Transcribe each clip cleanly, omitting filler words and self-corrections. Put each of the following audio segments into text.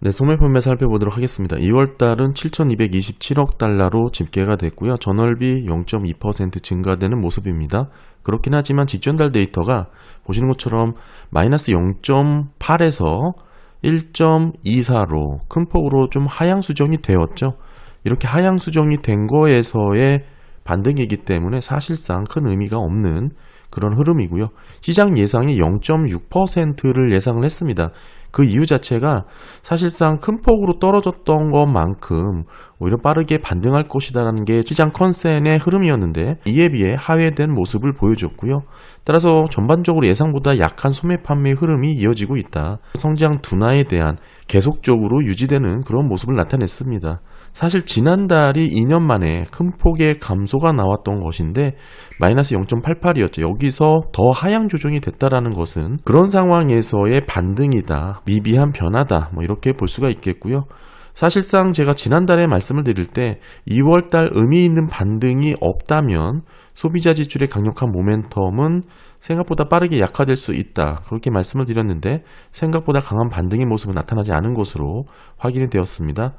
네, 소매 판매 살펴보도록 하겠습니다. 2월달은 7,227억 달러로 집계가 됐고요. 전월비 0.2% 증가되는 모습입니다. 그렇긴 하지만 직전달 데이터가 보시는 것처럼 마이너스 0.8에서 1.24로 큰 폭으로 좀 하향 수정이 되었죠. 이렇게 하향 수정이 된 거에서의 반등이기 때문에 사실상 큰 의미가 없는 그런 흐름이고요. 시장 예상이 0.6%를 예상을 했습니다. 그 이유 자체가 사실상 큰 폭으로 떨어졌던 것만큼 오히려 빠르게 반등할 것이다라는 게 시장 컨센의 흐름이었는데 이에 비해 하회된 모습을 보여줬고요. 따라서 전반적으로 예상보다 약한 소매 판매 흐름이 이어지고 있다. 성장 둔화에 대한 계속적으로 유지되는 그런 모습을 나타냈습니다. 사실 지난달이 2년 만에 큰 폭의 감소가 나왔던 것인데 마이너스 0.88이었죠. 여기서 더 하향 조정이 됐다라는 것은 그런 상황에서의 반등이다, 미비한 변화다, 이렇게 볼 수가 있겠고요. 사실상 제가 지난달에 말씀을 드릴 때 2월달 의미 있는 반등이 없다면 소비자 지출의 강력한 모멘텀은 생각보다 빠르게 약화될 수 있다, 그렇게 말씀을 드렸는데 생각보다 강한 반등의 모습은 나타나지 않은 것으로 확인이 되었습니다.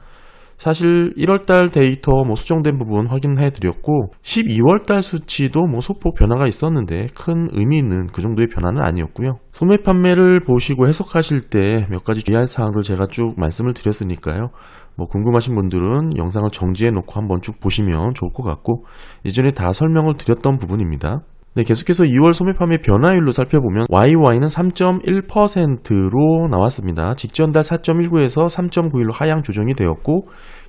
사실 1월달 데이터 수정된 부분 확인해 드렸고 12월달 수치도 소폭 변화가 있었는데 큰 의미 있는 그 정도의 변화는 아니었고요. 소매 판매를 보시고 해석하실 때 몇 가지 주의할 사항들 제가 쭉 말씀을 드렸으니까요. 궁금하신 분들은 영상을 정지해 놓고 한번 쭉 보시면 좋을 것 같고 이전에 다 설명을 드렸던 부분입니다. 네, 계속해서 2월 소매 판매 변화율로 살펴보면 YY는 3.1%로 나왔습니다. 직전달 4.19에서 3.91로 하향 조정이 되었고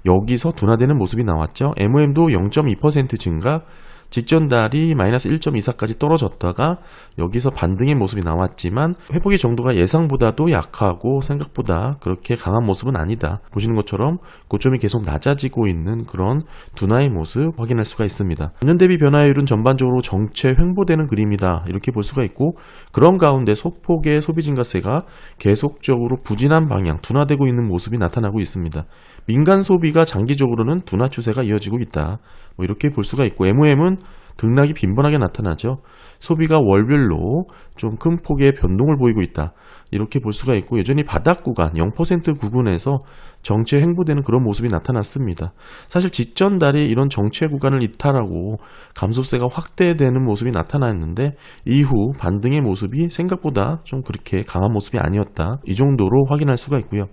여기서 둔화되는 모습이 나왔죠. MOM도 0.2% 증가, 직전달이 마이너스 1.24까지 떨어졌다가 여기서 반등의 모습이 나왔지만 회복의 정도가 예상보다도 약하고 생각보다 그렇게 강한 모습은 아니다. 보시는 것처럼 고점이 계속 낮아지고 있는 그런 둔화의 모습 확인할 수가 있습니다. 전년 대비 변화율은 전반적으로 정체 횡보되는 그림이다, 이렇게 볼 수가 있고 그런 가운데 소폭의 소비 증가세가 계속적으로 부진한 방향, 둔화되고 있는 모습이 나타나고 있습니다. 민간 소비가 장기적으로는 둔화 추세가 이어지고 있다, 이렇게 볼 수가 있고 MOM은 등락이 빈번하게 나타나죠. 소비가 월별로 좀 큰 폭의 변동을 보이고 있다, 이렇게 볼 수가 있고 여전히 바닥 구간 0% 구간에서 정체 횡보되는 그런 모습이 나타났습니다. 사실 직전달이 이런 정체 구간을 이탈하고 감소세가 확대되는 모습이 나타났는데 이후 반등의 모습이 생각보다 좀 그렇게 강한 모습이 아니었다, 이 정도로 확인할 수가 있고요.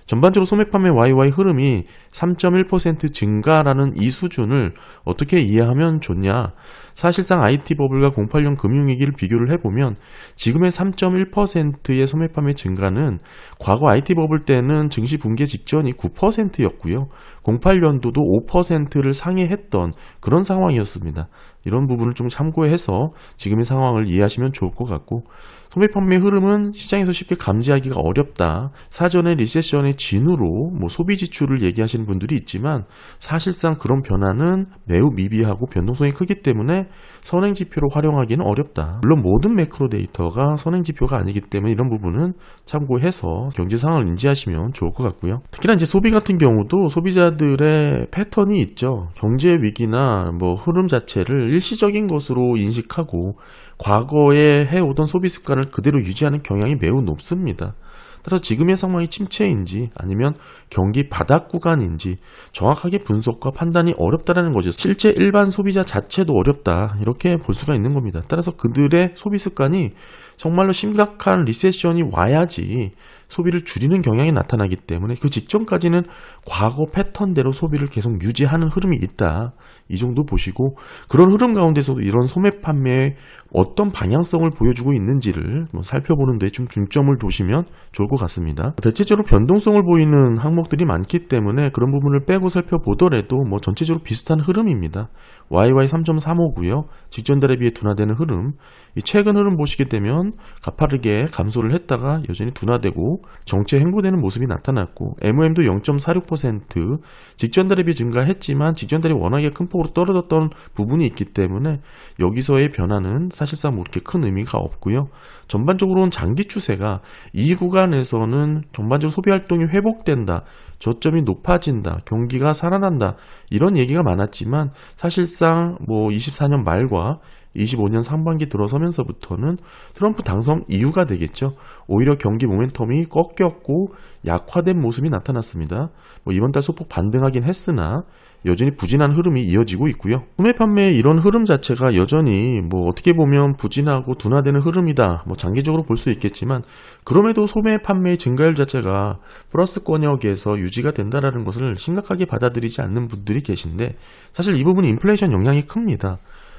전반적으로 소매 판매 YY 흐름이 3.1% 증가라는 이 수준을 어떻게 이해하면 좋냐? 사실상 IT 버블과 08년 금융위기를 비교를 해보면 지금의 3.1%의 소매 판매 증가는 과거 IT 버블 때는 증시 붕괴 직전이 9%였고요. 08년도도 5%를 상회했던 그런 상황이었습니다. 이런 부분을 좀 참고해서 지금의 상황을 이해하시면 좋을 것 같고 소매 판매 흐름은 시장에서 쉽게 감지하기가 어렵다. 사전에 리세션의 진으로 소비 지출을 얘기하시는 분들이 있지만 사실상 그런 변화는 매우 미비하고 변동성이 크기 때문에 선행 지표로 활용하기는 어렵다. 물론 모든 매크로 데이터가 선행 지표가 아니기 때문에 이런 부분은 참고해서 경제 상황을 인지하시면 좋을 것 같고요. 특히나 이제 소비 같은 경우도 소비자들의 패턴이 있죠. 경제 위기나 흐름 자체를 일시적인 것으로 인식하고 과거에 해오던 소비 습관을 그대로 유지하는 경향이 매우 높습니다. 따라서 지금의 상황이 침체인지 아니면 경기 바닥 구간인지 정확하게 분석과 판단이 어렵다는 거죠. 실제 일반 소비자 자체도 어렵다, 이렇게 볼 수가 있는 겁니다. 따라서 그들의 소비 습관이 정말로 심각한 리세션이 와야지 소비를 줄이는 경향이 나타나기 때문에 그 직전까지는 과거 패턴대로 소비를 계속 유지하는 흐름이 있다, 이 정도 보시고 그런 흐름 가운데서도 이런 소매 판매에 어떤 방향성을 보여주고 있는지를 살펴보는 데 좀 중점을 두시면 좋을 것 같습니다. 대체적으로 변동성을 보이는 항목들이 많기 때문에 그런 부분을 빼고 살펴보더라도 전체적으로 비슷한 흐름입니다. YY 3.35고요. 직전달에 비해 둔화되는 흐름, 이 최근 흐름 보시게 되면 가파르게 감소를 했다가 여전히 둔화되고 정체 횡보되는 모습이 나타났고 MOM도 0.46% 직전달에 비해 증가했지만 직전달이 워낙에 큰 폭으로 떨어졌던 부분이 있기 때문에 여기서의 변화는 사실상 그렇게 큰 의미가 없고요. 전반적으로는 장기 추세가 이 구간에서는 전반적으로 소비 활동이 회복된다, 저점이 높아진다, 경기가 살아난다, 이런 얘기가 많았지만 사실상 24년 말과 25년 상반기 들어서면서부터는 트럼프 당선 이유가 되겠죠. 오히려 경기 모멘텀이 꺾였고 약화된 모습이 나타났습니다. 이번 달 소폭 반등하긴 했으나 여전히 부진한 흐름이 이어지고 있고요. 소매 판매의 이런 흐름 자체가 여전히 어떻게 보면 부진하고 둔화되는 흐름이다. 장기적으로 볼 수 있겠지만 그럼에도 소매 판매의 증가율 자체가 플러스권역에서 유지가 된다라는 것을 심각하게 받아들이지 않는 분들이 계신데 사실 이 부분이 인플레이션 영향이 큽니다.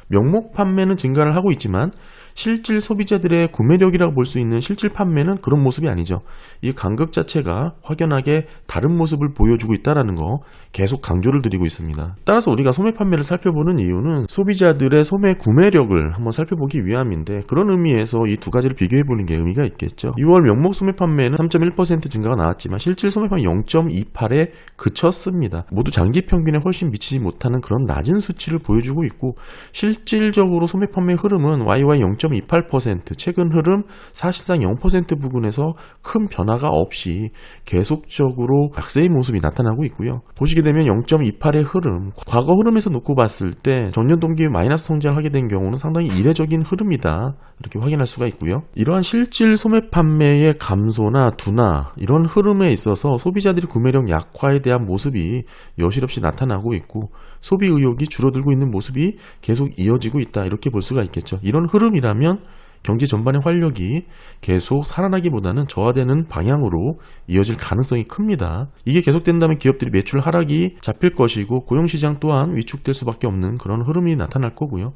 명목 판매는 증가를 하고 있지만 실질 소비자들의 구매력이라고 볼 수 있는 실질 판매는 그런 모습이 아니죠. 이 간극 자체가 확연하게 다른 모습을 보여주고 있다는 거 계속 강조를 드리고 있습니다. 따라서 우리가 소매 판매를 살펴보는 이유는 소비자들의 소매 구매력을 한번 살펴보기 위함인데 그런 의미에서 이 두 가지를 비교해 보는 게 의미가 있겠죠. 6월 명목 소매 판매는 3.1% 증가가 나왔지만 실질 소매 판매 0.28에 그쳤습니다. 모두 장기 평균에 훨씬 미치지 못하는 그런 낮은 수치를 보여주고 있고 실질적으로 소매 판매 흐름은 YY 0.28%, 최근 흐름 사실상 0% 부근에서 큰 변화가 없이 계속적으로 약세의 모습이 나타나고 있고요. 보시게 되면 0.28의 흐름, 과거 흐름에서 놓고 봤을 때 전년 동기에 마이너스 성장하게 된 경우는 상당히 이례적인 흐름이다. 이렇게 확인할 수가 있고요. 이러한 실질 소매 판매의 감소나 둔화 이런 흐름에 있어서 소비자들이 구매력 약화에 대한 모습이 여실없이 나타나고 있고 소비 의욕이 줄어들고 있는 모습이 계속 이어지고 있다. 이렇게 볼 수가 있겠죠. 이런 흐름이라면 경제 전반의 활력이 계속 살아나기보다는 저하되는 방향으로 이어질 가능성이 큽니다. 이게 계속된다면 기업들이 매출 하락이 잡힐 것이고 고용시장 또한 위축될 수밖에 없는 그런 흐름이 나타날 거고요.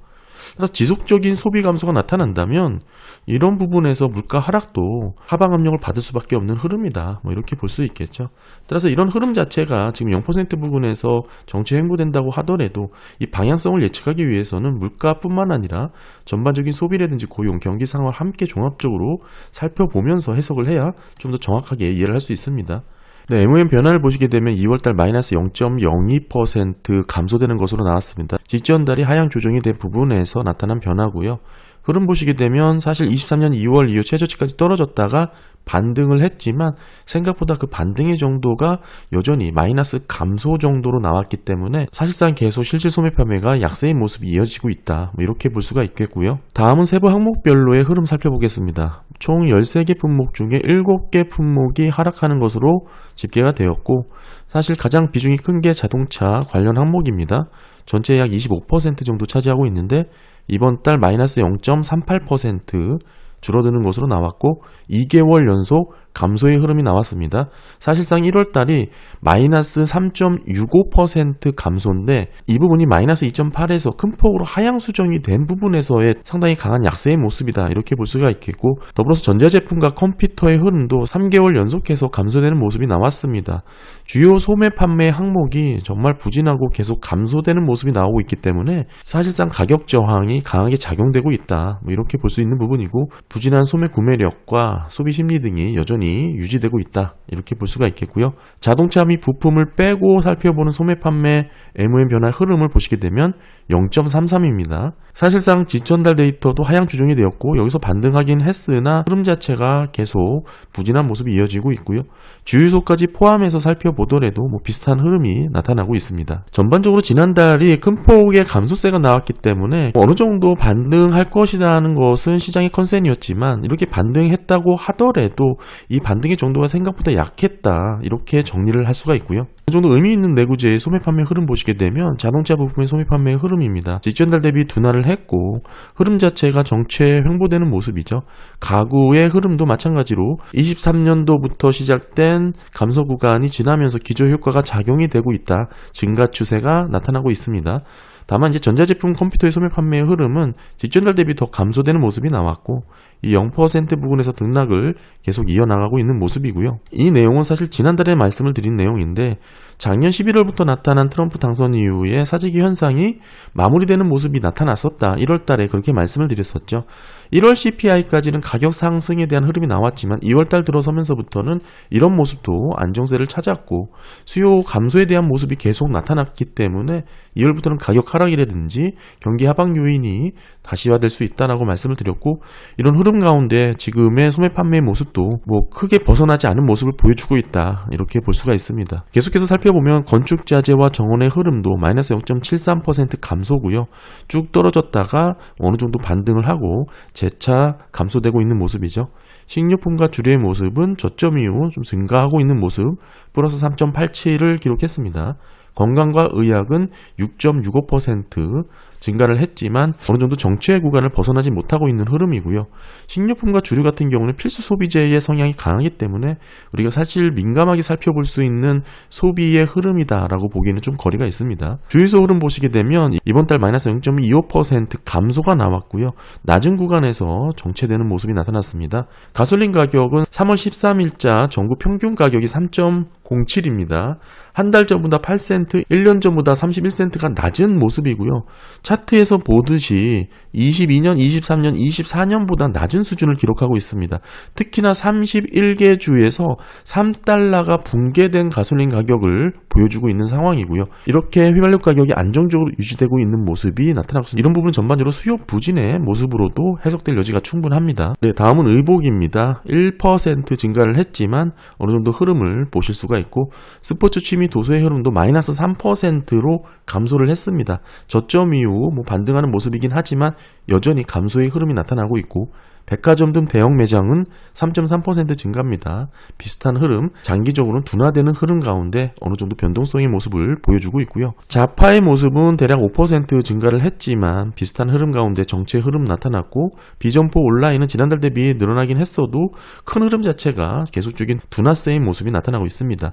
따라서 지속적인 소비 감소가 나타난다면 이런 부분에서 물가 하락도 하방 압력을 받을 수밖에 없는 흐름이다. 이렇게 볼 수 있겠죠. 따라서 이런 흐름 자체가 지금 0% 부근에서 정체 횡보된다고 하더라도 이 방향성을 예측하기 위해서는 물가뿐만 아니라 전반적인 소비라든지 고용, 경기 상황을 함께 종합적으로 살펴보면서 해석을 해야 좀 더 정확하게 이해를 할 수 있습니다. 네, MOM 변화를 보시게 되면 2월달 마이너스 0.02% 감소되는 것으로 나왔습니다. 직전달이 하향 조정이 된 부분에서 나타난 변화고요. 흐름 보시게 되면 사실 23년 2월 이후 최저치까지 떨어졌다가 반등을 했지만 생각보다 그 반등의 정도가 여전히 마이너스 감소 정도로 나왔기 때문에 사실상 계속 실질 소매 판매가 약세의 모습이 이어지고 있다. 이렇게 볼 수가 있겠고요. 다음은 세부 항목별로의 흐름 살펴보겠습니다. 총 13개 품목 중에 7개 품목이 하락하는 것으로 집계가 되었고 사실 가장 비중이 큰 게 자동차 관련 항목입니다. 전체의 약 25% 정도 차지하고 있는데 이번 달 마이너스 0.38% 줄어드는 것으로 나왔고 2개월 연속 감소의 흐름이 나왔습니다. 사실상 1월 달이 마이너스 3.65% 감소인데 이 부분이 마이너스 2.8에서 큰 폭으로 하향 수정이 된 부분에서의 상당히 강한 약세의 모습이다. 이렇게 볼 수가 있겠고 더불어서 전자제품과 컴퓨터의 흐름도 3개월 연속해서 감소되는 모습이 나왔습니다. 주요 소매 판매 항목이 정말 부진하고 계속 감소되는 모습이 나오고 있기 때문에 사실상 가격 저항이 강하게 작용되고 있다. 이렇게 볼 수 있는 부분이고 부진한 소매 구매력과 소비 심리 등이 여전히 유지되고 있다. 이렇게 볼 수가 있겠고요. 자동차 및 부품을 빼고 살펴보는 소매 판매 MOM 변화 흐름을 보시게 되면 0.33입니다. 사실상 지천달 데이터도 하향 조정이 되었고 여기서 반등하긴 했으나 흐름 자체가 계속 부진한 모습이 이어지고 있고요. 주유소까지 포함해서 살펴보더라도 비슷한 흐름이 나타나고 있습니다. 전반적으로 지난달이 큰 폭의 감소세가 나왔기 때문에 어느 정도 반등할 것이라는 것은 시장의 컨센이었지만 이렇게 반등했다고 하더라도 이 반등의 정도가 생각보다 약했다. 이렇게 정리를 할 수가 있고요. 그 정도 의미 있는 내구재의 소매 판매 흐름 보시게 되면 자동차 부품의 소매 판매 흐름입니다. 직전달 대비 둔화를 했고 흐름 자체가 정체 횡보되는 모습이죠. 가구의 흐름도 마찬가지로 23년도부터 시작된 감소 구간이 지나면서 기저효과가 작용이 되고 있다. 증가 추세가 나타나고 있습니다. 다만 이제 전자제품 컴퓨터의 소매 판매의 흐름은 직전달 대비 더 감소되는 모습이 나왔고 이 0% 부근에서 등락을 계속 이어나가고 있는 모습이고요. 이 내용은 사실 지난달에 말씀을 드린 내용인데 작년 11월부터 나타난 트럼프 당선 이후에 사재기 현상이 마무리되는 모습이 나타났었다. 1월 달에 그렇게 말씀을 드렸었죠. 1월 CPI까지는 가격 상승에 대한 흐름이 나왔지만 2월 달 들어서면서부터는 이런 모습도 안정세를 찾았고 수요 감소에 대한 모습이 계속 나타났기 때문에 2월부터는 가격 하락이라든지 경기 하방 요인이 가시화될 수 있다라고 말씀을 드렸고 이런 흐름 흐름 가운데 지금의 소매 판매의 모습도 뭐 크게 벗어나지 않은 모습을 보여주고 있다, 이렇게 볼 수가 있습니다. 계속해서 살펴보면 건축자재와 정원의 흐름도 마이너스 0.73% 감소고요. 쭉 떨어졌다가 어느 정도 반등을 하고 재차 감소되고 있는 모습이죠. 식료품과 주류의 모습은 저점 이후 좀 증가하고 있는 모습, 플러스 3.87을 기록했습니다. 건강과 의약은 6.65% 증가를 했지만 어느 정도 정체의 구간을 벗어나지 못하고 있는 흐름이고요. 식료품과 주류 같은 경우는 필수 소비재의 성향이 강하기 때문에 우리가 사실 민감하게 살펴볼 수 있는 소비의 흐름이다라고 보기에는 좀 거리가 있습니다. 주유소 흐름 보시게 되면 이번 달 마이너스 0.25% 감소가 나왔고요. 낮은 구간에서 정체되는 모습이 나타났습니다. 가솔린 가격은 3월 13일자 전국 평균 가격이 3.07입니다. 한 달 전보다 8센트, 1년 전보다 31센트가 낮은 모습이고요. 차트에서 보듯이 22년, 23년, 24년보다 낮은 수준을 기록하고 있습니다. 특히나 31개 주에서 3달러가 붕괴된 가솔린 가격을 보여주고 있는 상황이고요. 이렇게 휘발유 가격이 안정적으로 유지되고 있는 모습이 나타나고 있습니다. 이런 부분은 전반적으로 수요 부진의 모습으로도 해석될 여지가 충분합니다. 네, 다음은 의복입니다. 1% 증가를 했지만 어느 정도 흐름을 보실 수가 있고, 스포츠 취미 도소의 흐름도 마이너스 3%로 감소를 했습니다. 저점 이후 반등하는 모습이긴 하지만 여전히 감소의 흐름이 나타나고 있고, 백화점 등 대형 매장은 3.3% 증가입니다. 비슷한 흐름, 장기적으로는 둔화되는 흐름 가운데 어느 정도 변동성의 모습을 보여주고 있고요. 자파의 모습은 대략 5% 증가를 했지만 비슷한 흐름 가운데 정체 흐름 나타났고, 비점포 온라인은 지난달 대비 늘어나긴 했어도 큰 흐름 자체가 계속적인 둔화세의 모습이 나타나고 있습니다.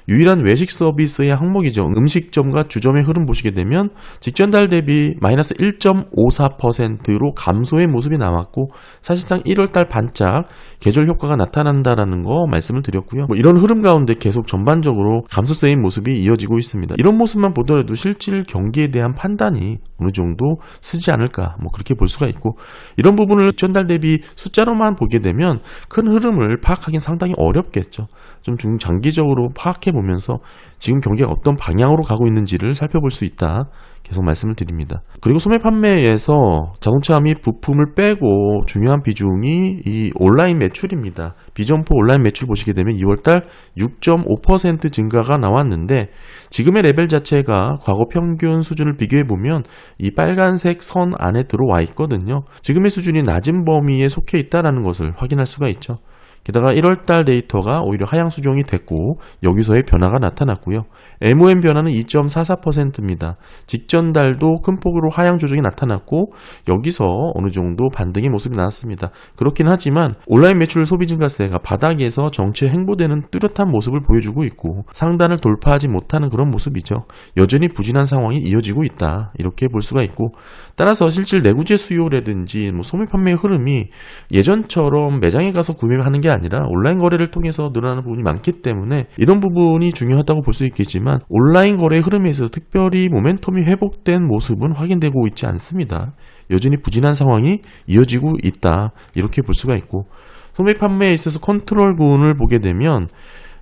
유일한 외식 서비스의 항목이죠. 음식점과 주점의 흐름 보시게 되면 직전달 대비 마이너스 1.54%로 감소의 모습이 나왔고, 사실상 1월달 반짝 계절 효과가 나타난다라는 거 말씀을 드렸고요. 이런 흐름 가운데 계속 전반적으로 감소세인 모습이 이어지고 있습니다. 이런 모습만 보더라도 실질 경기에 대한 판단이 어느 정도 쓰지 않을까, 그렇게 볼 수가 있고, 이런 부분을 직전달 대비 숫자로만 보게 되면 큰 흐름을 파악하기는 상당히 어렵겠죠. 좀 중장기적으로 파악해 보면서 지금 경기가 어떤 방향으로 가고 있는지를 살펴볼 수 있다, 계속 말씀을 드립니다. 그리고 소매 판매에서 자동차 및 부품을 빼고 중요한 비중이 이 온라인 매출입니다. 비점포 온라인 매출 보시게 되면 2월달 6.5% 증가가 나왔는데, 지금의 레벨 자체가 과거 평균 수준을 비교해 보면 이 빨간색 선 안에 들어와 있거든요. 지금의 수준이 낮은 범위에 속해 있다는 것을 확인할 수가 있죠. 게다가 1월달 데이터가 오히려 하향 수정이 됐고 여기서의 변화가 나타났고요. MOM 변화는 2.44%입니다. 직전 달도 큰 폭으로 하향 조정이 나타났고 여기서 어느 정도 반등의 모습이 나왔습니다. 그렇긴 하지만 온라인 매출 소비 증가세가 바닥에서 정체 횡보되는 뚜렷한 모습을 보여주고 있고 상단을 돌파하지 못하는 그런 모습이죠. 여전히 부진한 상황이 이어지고 있다, 이렇게 볼 수가 있고, 따라서 실질 내구재 수요라든지 소매 판매의 흐름이 예전처럼 매장에 가서 구매를 하는 게 아니라 온라인 거래를 통해서 늘어나는 부분이 많기 때문에 이런 부분이 중요하다고 볼 수 있겠지만, 온라인 거래의 흐름에 있어서 특별히 모멘텀이 회복된 모습은 확인되고 있지 않습니다. 여전히 부진한 상황이 이어지고 있다, 이렇게 볼 수가 있고, 소매 판매에 있어서 컨트롤군을 보게 되면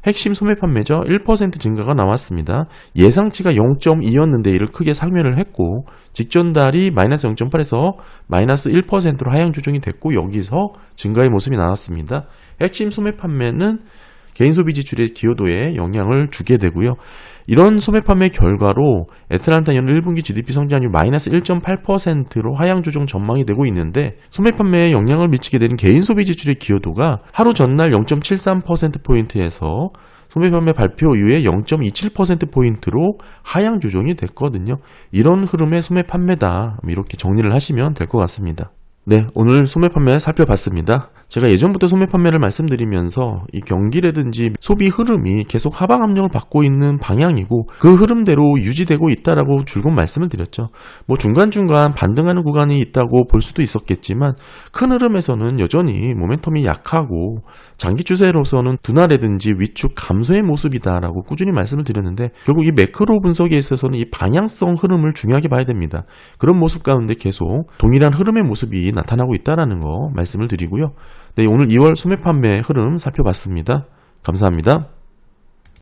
핵심 소매 판매죠. 1% 증가가 나왔습니다. 예상치가 0.2였는데 이를 크게 상회를 했고, 직전 달이 마이너스 0.8에서 마이너스 1%로 하향 조정이 됐고 여기서 증가의 모습이 나왔습니다. 핵심 소매 판매는 개인 소비 지출의 기여도에 영향을 주게 되고요. 이런 소매 판매 결과로 애틀란타 연 1분기 GDP 성장률 마이너스 1.8%로 하향 조정 전망이 되고 있는데, 소매 판매에 영향을 미치게 되는 개인 소비 지출의 기여도가 하루 전날 0.73%포인트에서 소매 판매 발표 이후에 0.27%포인트로 하향 조정이 됐거든요. 이런 흐름의 소매 판매다, 이렇게 정리를 하시면 될 것 같습니다. 네, 오늘 소매 판매 살펴봤습니다. 제가 예전부터 소매 판매를 말씀드리면서 이 경기라든지 소비 흐름이 계속 하방 압력을 받고 있는 방향이고 그 흐름대로 유지되고 있다라고 줄곧 말씀을 드렸죠. 중간중간 반등하는 구간이 있다고 볼 수도 있었겠지만 큰 흐름에서는 여전히 모멘텀이 약하고 장기 추세로서는 둔화라든지 위축 감소의 모습이다라고 꾸준히 말씀을 드렸는데, 결국 이 매크로 분석에 있어서는 이 방향성 흐름을 중요하게 봐야 됩니다. 그런 모습 가운데 계속 동일한 흐름의 모습이 나타나고 있다는 거 말씀을 드리고요. 네, 오늘 2월 소매 판매 흐름 살펴봤습니다. 감사합니다.